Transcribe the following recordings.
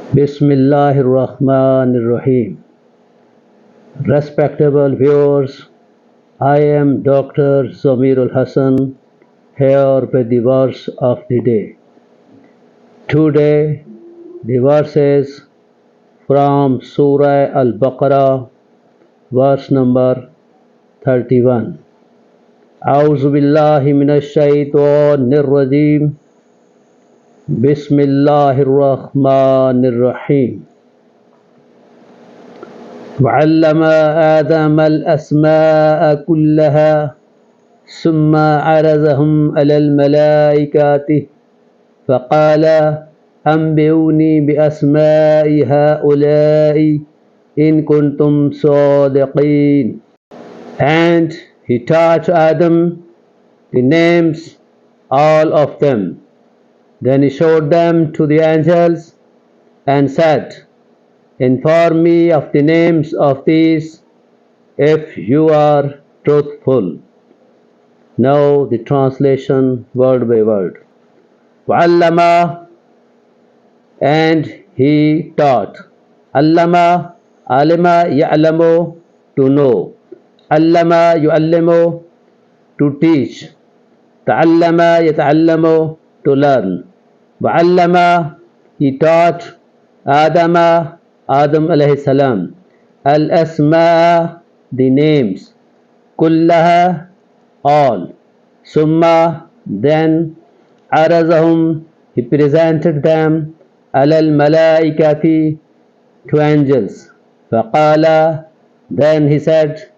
Bismillahir Rahmanir Rahim. Respectable viewers, I am Dr. Zamirul Hassan here with the verse of the day. Today, the verse is from Surah Al-Baqarah, verse number 31. أعوذ بالله من الشيطان الرجيم بسم الله الرحمن الرحيم وعلم آدم الأسماء كلها ثم عرضهم على الملائكة فقال أنبئوني بأسماء هؤلاء إن كنتم صادقين. And he taught Adam the names, all of them. Then he showed them to the angels and said, Inform me of the names of these if you are truthful. Now the translation word by word. وَعَلَّمَ, and he taught. Allama, alima ya'lamu, to know. Allama yu'allimu, to teach. Ta'allama yata'allamu, to learn. وَعَلَّمَ, he taught. Adama, Adam alayhi salam. Al-asma, the names. Kullaha, all. Summa, then. Arazahum, he presented them. Alal malaikati, to angels. Faqala, then he said,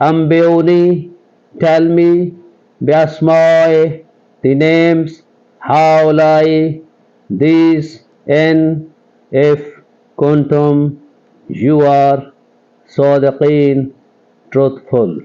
Ambiuni, tell me. Biasmai, the names. Haulai, these. In, if. Kuntum, you are. Sadiqeen, truthful.